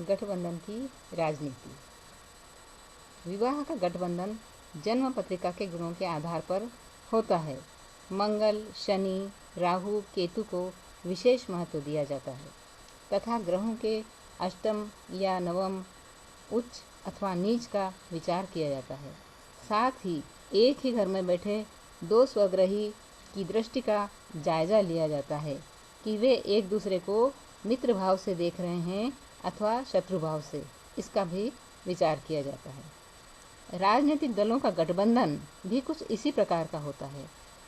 गठबंधन की राजनीति। विवाह का गठबंधन जन्म पत्रिका के गुणों के आधार पर होता है। मंगल, शनि, राहु, केतु को विशेष महत्व दिया जाता है तथा ग्रहों के अष्टम या नवम, उच्च अथवा नीच का विचार किया जाता है। साथ ही एक ही घर में बैठे दो स्वग्रही की दृष्टि का जायजा लिया जाता है कि वे एक दूसरे को मित्र भाव से देख रहे हैं अथवा शत्रु भाव से, इसका भी विचार किया जाता है। राजनीतिक दलों का गठबंधन भी कुछ इसी प्रकार का होता है।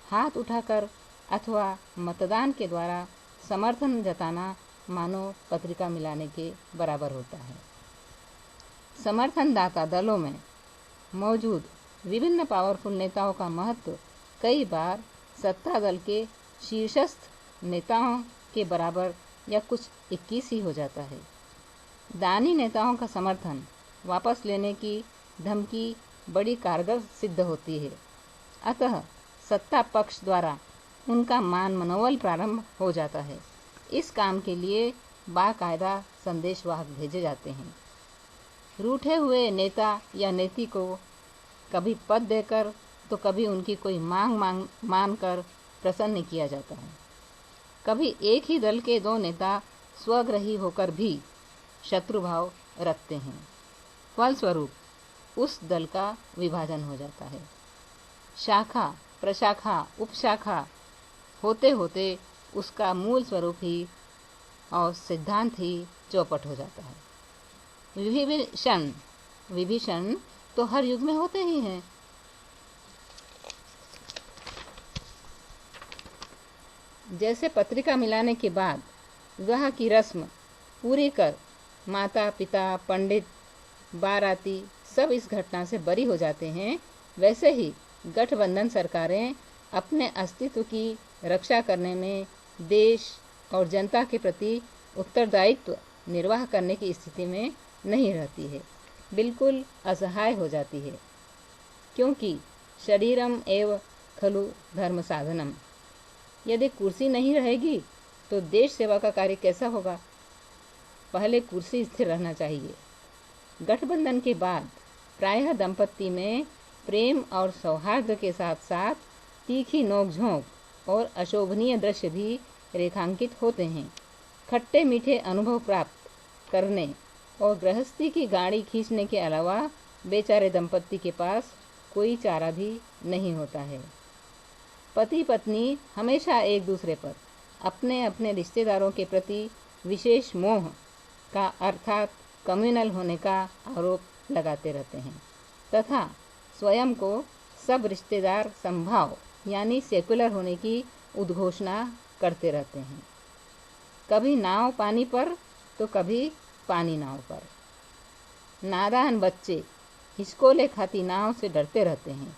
हाथ उठाकर अथवा मतदान के द्वारा समर्थन जताना मानो पत्रिका मिलाने के बराबर होता है। समर्थनदाता दलों में मौजूद विभिन्न पावरफुल नेताओं का महत्व कई बार सत्ता दल के शीर्षस्थ नेताओं के बराबर या कुछ 21 ही हो जाता है। दानी नेताओं का समर्थन वापस लेने की धमकी बड़ी कारगर सिद्ध होती है। अतः सत्ता पक्ष द्वारा उनका मान मनोबल प्रारंभ हो जाता है। इस काम के लिए बाकायदा संदेशवाहक भेजे जाते हैं। रूठे हुए नेता या नेत्री को कभी पद देकर तो कभी उनकी कोई मांग मानकर प्रसन्न किया जाता है। कभी एक ही दल के दो नेता स्वग्रही होकर भी शत्रुभाव रखते हैं। फलस्वरूप उस दल का विभाजन हो जाता है। शाखा, प्रशाखा, उपशाखा होते होते उसका मूल स्वरूप ही और सिद्धांत ही चौपट हो जाता है। विभीषण तो हर युग में होते ही हैं। जैसे पत्रिका मिलाने के बाद विवाह की रस्म पूरी कर माता पिता, पंडित, बाराती सब इस घटना से बरी हो जाते हैं, वैसे ही गठबंधन सरकारें अपने अस्तित्व की रक्षा करने में देश और जनता के प्रति उत्तरदायित्व निर्वाह करने की स्थिति में नहीं रहती है, बिल्कुल असहाय हो जाती है। क्योंकि शरीरम एव खलु धर्म साधनम, यदि कुर्सी नहीं रहेगी तो देश सेवा का कार्य कैसा होगा। पहले कुर्सी स्थिर रहना चाहिए। गठबंधन के बाद प्रायः दंपत्ति में प्रेम और सौहार्द के साथ साथ तीखी नोकझोंक और अशोभनीय दृश्य भी रेखांकित होते हैं। खट्टे मीठे अनुभव प्राप्त करने और गृहस्थी की गाड़ी खींचने के अलावा बेचारे दंपत्ति के पास कोई चारा भी नहीं होता है। पति पत्नी हमेशा एक दूसरे पर अपने अपने रिश्तेदारों के प्रति विशेष मोह का अर्थात कम्युनल होने का आरोप लगाते रहते हैं तथा स्वयं को सब रिश्तेदार संभाव यानी सेकुलर होने की उद्घोषणा करते रहते हैं। कभी नाव पानी पर तो कभी पानी नाव पर। नादान बच्चे हिचकोले खाती नाव से डरते रहते हैं।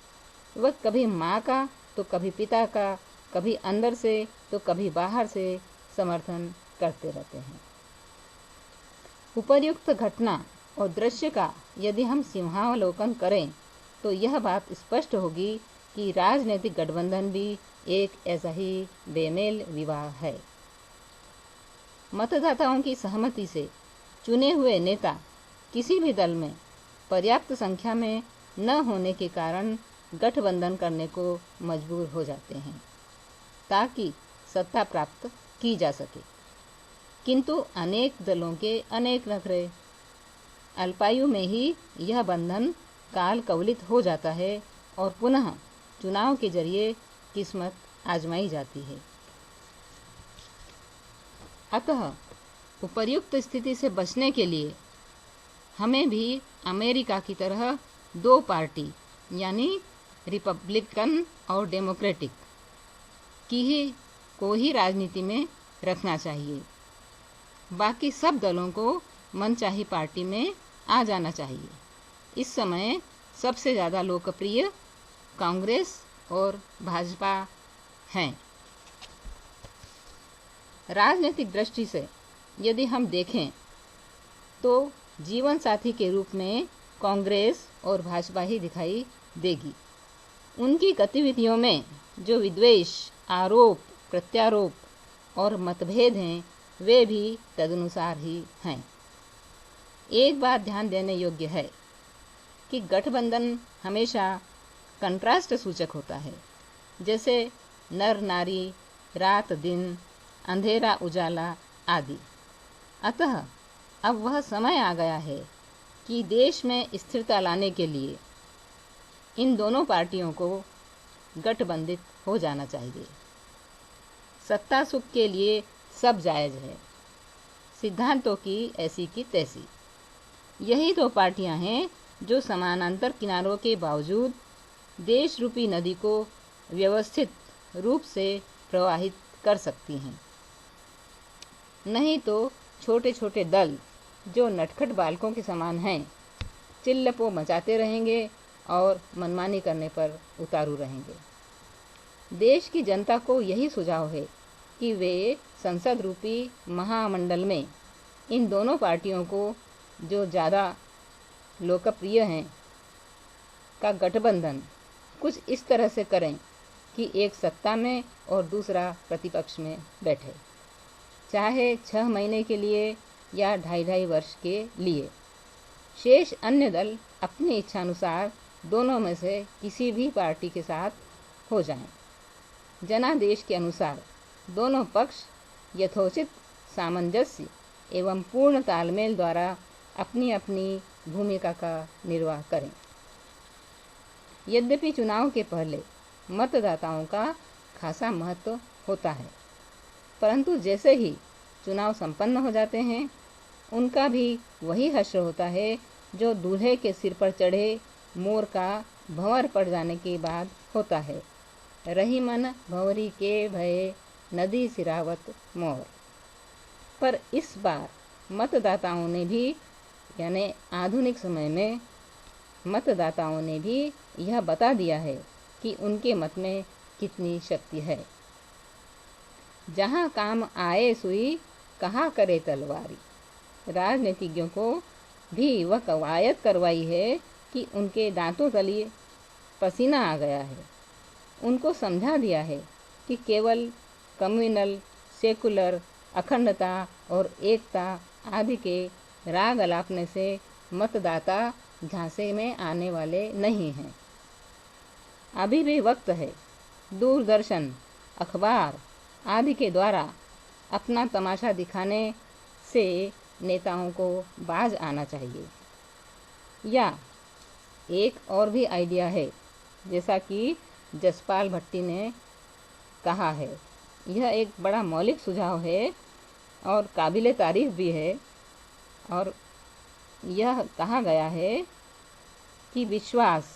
वह कभी माँ का तो कभी पिता का, कभी अंदर से तो कभी बाहर से समर्थन करते रहते हैं। उपर्युक्त घटना और दृश्य का यदि हम सिंहावलोकन करें तो यह बात स्पष्ट होगी कि राजनीतिक गठबंधन भी एक ऐसा ही बेमेल विवाह है। मतदाताओं की सहमति से चुने हुए नेता किसी भी दल में पर्याप्त संख्या में न होने के कारण गठबंधन करने को मजबूर हो जाते हैं ताकि सत्ता प्राप्त की जा सके। किंतु अनेक दलों के अनेक नखरे, अल्पायु में ही यह बंधन काल कवलित हो जाता है और पुनः चुनाव के जरिए किस्मत आजमाई जाती है। अतः उपर्युक्त स्थिति से बचने के लिए हमें भी अमेरिका की तरह दो पार्टी यानी रिपब्लिकन और डेमोक्रेटिक को ही राजनीति में रखना चाहिए। बाकी सब दलों को मनचाही पार्टी में आ जाना चाहिए। इस समय सबसे ज़्यादा लोकप्रिय कांग्रेस और भाजपा हैं। राजनीतिक दृष्टि से यदि हम देखें तो जीवन साथी के रूप में कांग्रेस और भाजपा ही दिखाई देगी। उनकी गतिविधियों में जो विद्वेष, आरोप, प्रत्यारोप और मतभेद हैं वे भी तदनुसार ही हैं। एक बात ध्यान देने योग्य है कि गठबंधन हमेशा कंट्रास्ट सूचक होता है, जैसे नर नारी, रात दिन, अंधेरा उजाला आदि। अतः अब वह समय आ गया है कि देश में स्थिरता लाने के लिए इन दोनों पार्टियों को गठबंधित हो जाना चाहिए। सत्ता सुख के लिए सब जायज है, सिद्धांतों की ऐसी की तैसी। यही दो पार्टियां हैं जो समानांतर किनारों के बावजूद देश रूपी नदी को व्यवस्थित रूप से प्रवाहित कर सकती हैं। नहीं तो छोटे छोटे दल जो नटखट बालकों के समान हैं, चिल्लपो मचाते रहेंगे और मनमानी करने पर उतारू रहेंगे। देश की जनता को यही सुझाव है कि वे संसद रूपी महामंडल में इन दोनों पार्टियों को, जो ज़्यादा लोकप्रिय हैं, का गठबंधन कुछ इस तरह से करें कि एक सत्ता में और दूसरा प्रतिपक्ष में बैठे, चाहे 6 महीने के लिए या 2.5 वर्ष के लिए। शेष अन्य दल अपनी इच्छानुसार दोनों में से किसी भी पार्टी के साथ हो जाएं। जनादेश के अनुसार दोनों पक्ष यथोचित सामंजस्य एवं पूर्ण तालमेल द्वारा अपनी अपनी भूमिका का निर्वाह करें। यद्यपि चुनाव के पहले मतदाताओं का खासा महत्व होता है, परंतु जैसे ही चुनाव संपन्न हो जाते हैं, उनका भी वही हश्र होता है जो दूल्हे के सिर पर चढ़े मोर का भंवर पड़ जाने के बाद होता है। रही मन भंवरी के भये नदी सिरावत मोर। पर इस बार मतदाताओं ने भी, यानी आधुनिक समय में मतदाताओं ने भी यह बता दिया है कि उनके मत में कितनी शक्ति है। जहाँ काम आए सुई, कहाँ करे तलवारी। राजनीतिज्ञों को भी वह कवायद करवाई है कि उनके दांतों तले पसीना आ गया है। उनको समझा दिया है कि केवल कम्युनल, सेकुलर, अखंडता और एकता आदि के राग अलापने से मतदाता झांसे में आने वाले नहीं हैं। अभी भी वक्त है। दूरदर्शन, अखबार आदि के द्वारा अपना तमाशा दिखाने से नेताओं को बाज आना चाहिए। या एक और भी आइडिया है, जैसा कि जसपाल भट्टी ने कहा है। यह एक बड़ा मौलिक सुझाव है और काबिले तारीफ भी है। और यह कहा गया है कि विश्वास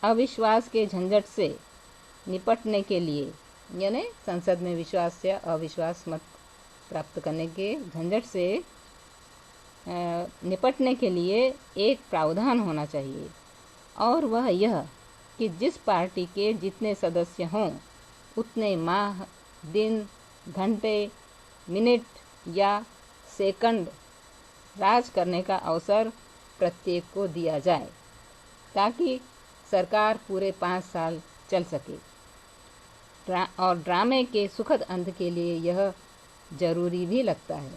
अविश्वास के झंझट से निपटने के लिए, यानी संसद में विश्वास या अविश्वास मत प्राप्त करने के झंझट से निपटने के लिए एक प्रावधान होना चाहिए, और वह यह कि जिस पार्टी के जितने सदस्य हों, उतने माह, दिन, घंटे, मिनट या सेकंड राज करने का अवसर प्रत्येक को दिया जाए, ताकि सरकार पूरे 5 साल चल सके। और ड्रामे के सुखद अंत के लिए यह जरूरी भी लगता है।